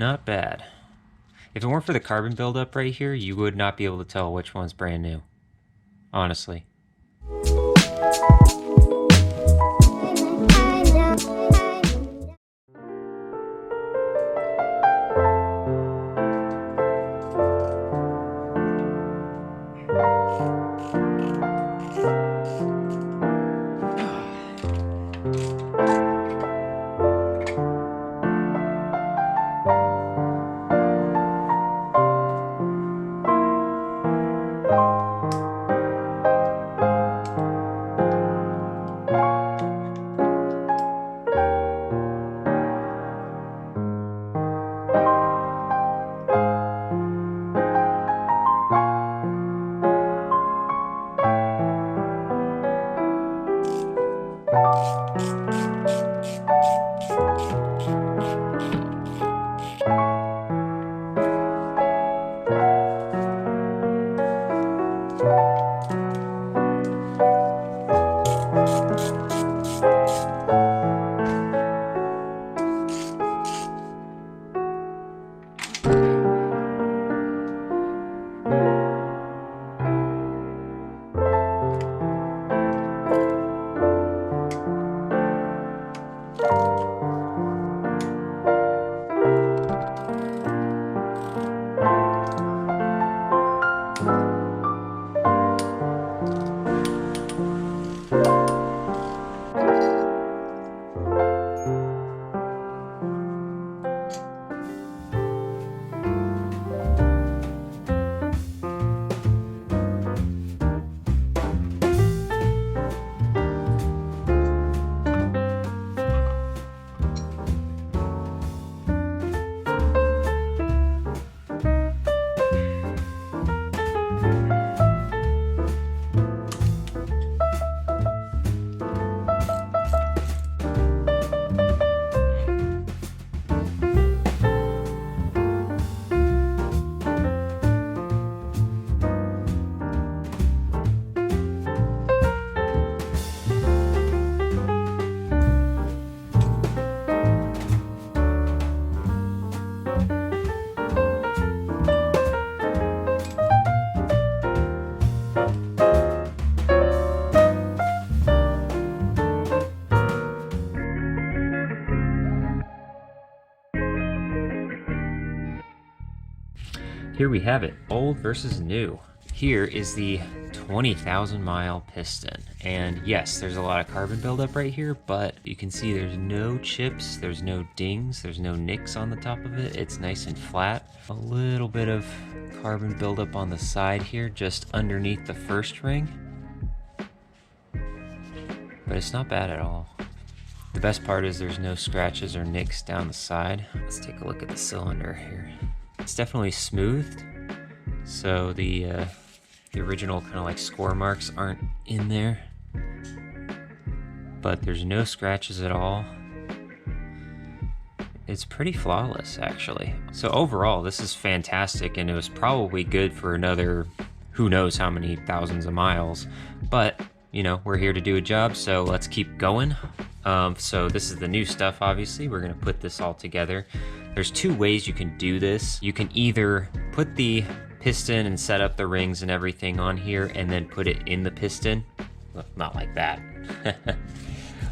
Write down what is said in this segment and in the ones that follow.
Not bad. If it weren't for the carbon buildup right here, you would not be able to tell which one's brand new. Honestly. Here we have it, old versus new. Here is the 20,000 mile piston. And yes, there's a lot of carbon buildup right here, but you can see there's no chips, there's no dings, there's no nicks on the top of it. It's nice and flat. A little bit of carbon buildup on the side here, just underneath the first ring. But it's not bad at all. The best part is there's no scratches or nicks down the side. Let's take a look at the cylinder here. It's definitely smoothed, so the original kind of like score marks aren't in there, but there's no scratches at all. It's pretty flawless, actually. So overall, this is fantastic, and it was probably good for another who knows how many thousands of miles, but you know, we're here to do a job, so let's keep going. So this is the new stuff, obviously. We're gonna put this all together. There's two ways you can do this. You can either put the piston and set up the rings and everything on here and then put it in the piston. Well, not like that.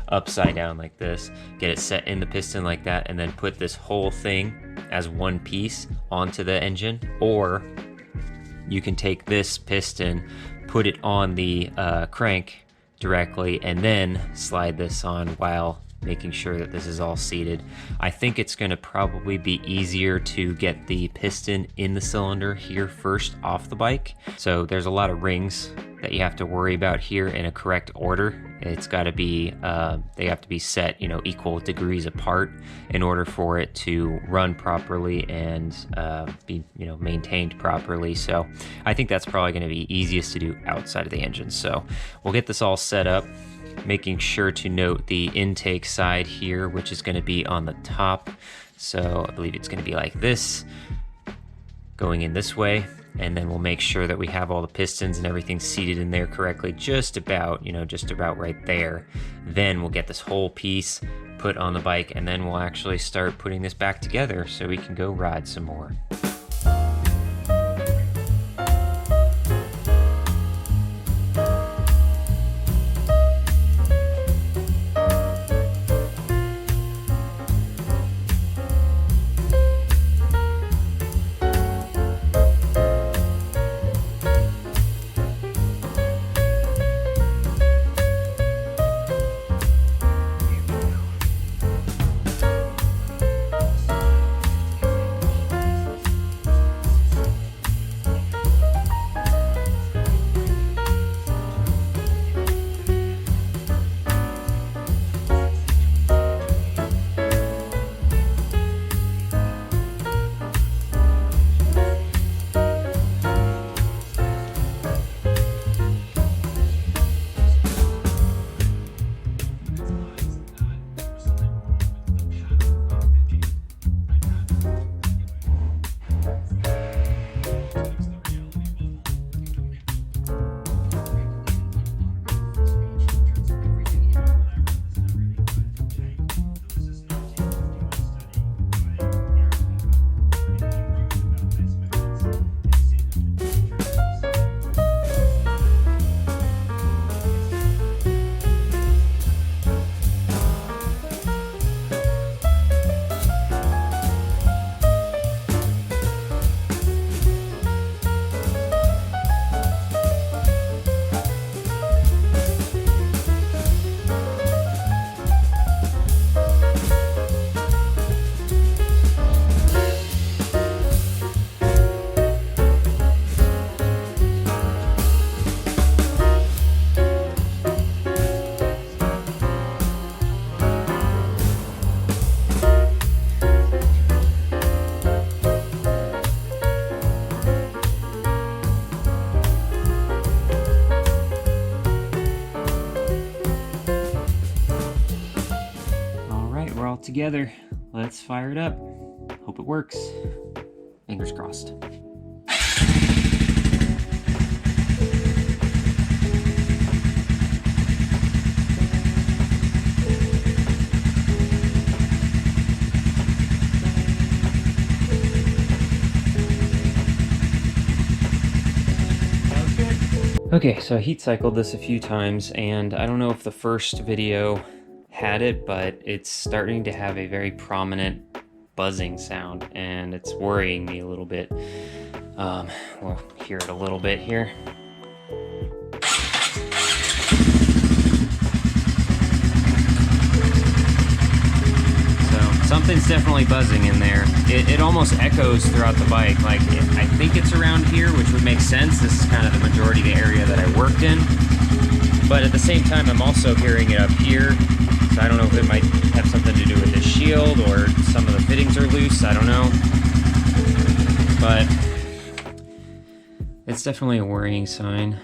Upside down like this. Get it set in the piston like that and then put this whole thing as one piece onto the engine. Or you can take this piston, put it on the crank directly, and then slide this on while making sure that this is all seated. I think it's going to probably be easier to get the piston in the cylinder here first off the bike. So there's a lot of rings that you have to worry about here in a correct order. It's got to be, they have to be set, you know, equal degrees apart in order for it to run properly and be, you know, maintained properly. So I think that's probably going to be easiest to do outside of the engine. So we'll get this all set up, making sure to note the intake side here, which is going to be on the top. So I believe it's going to be like this. going in this way, and then we'll make sure that we have all the pistons and everything seated in there correctly, just about, you know, just about right there. Then we'll get this whole piece put on the bike, and then we'll actually start putting this back together so we can go ride some more. Together, let's fire it up. Hope it works. Fingers crossed. Okay, so I heat cycled this a few times, and I don't know if the first video had it, but it's starting to have a very prominent buzzing sound, and it's worrying me a little bit. We'll hear it a little bit here. So something's definitely buzzing in there. It almost echoes throughout the bike. Like, I think it's around here, which would make sense. This is kind of the majority of the area that I worked in. But at the same time, I'm also hearing it up here. So I don't know if it might have something to do with the shield or some of the fittings are loose, I don't know. But it's definitely a worrying sign.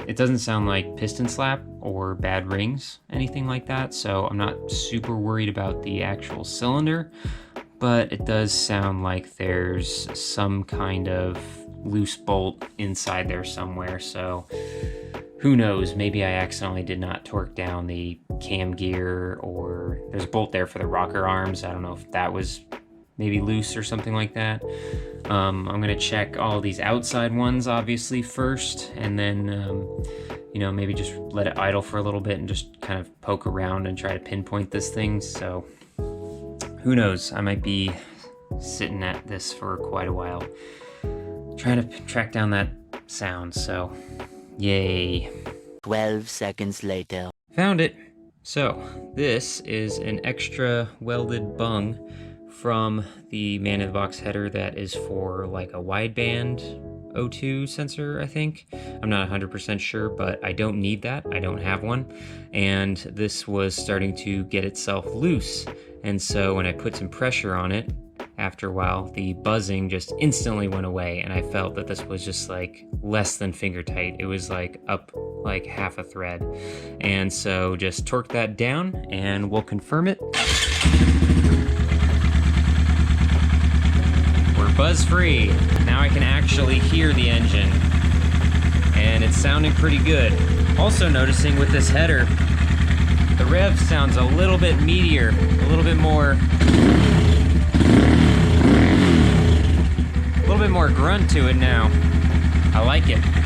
It doesn't sound like piston slap or bad rings, anything like that, so I'm not super worried about the actual cylinder, but it does sound like there's some kind of loose bolt inside there somewhere, so who knows, maybe I accidentally did not torque down the cam gear, or there's a bolt there for the rocker arms. I don't know if that was maybe loose or something like that. I'm gonna check all these outside ones obviously first, and then you know, maybe just let it idle for a little bit and just kind of poke around and try to pinpoint this thing. So who knows, I might be sitting at this for quite a while trying to track down that sound, so yay. 12 seconds later. Found it. So this is an extra welded bung from the man in the box header that is for like a wideband O2 sensor, I think. I'm not 100% sure, but I don't need that. I don't have one. And this was starting to get itself loose. And so when I put some pressure on it, after a while, the buzzing just instantly went away, and I felt that this was just like less than finger tight. It was like up like half a thread. And so just torque that down and we'll confirm it. We're buzz-free. Now I can actually hear the engine, and it's sounding pretty good. Also noticing with this header, the rev sounds a little bit meatier, a little bit more grunt to it now. I like it.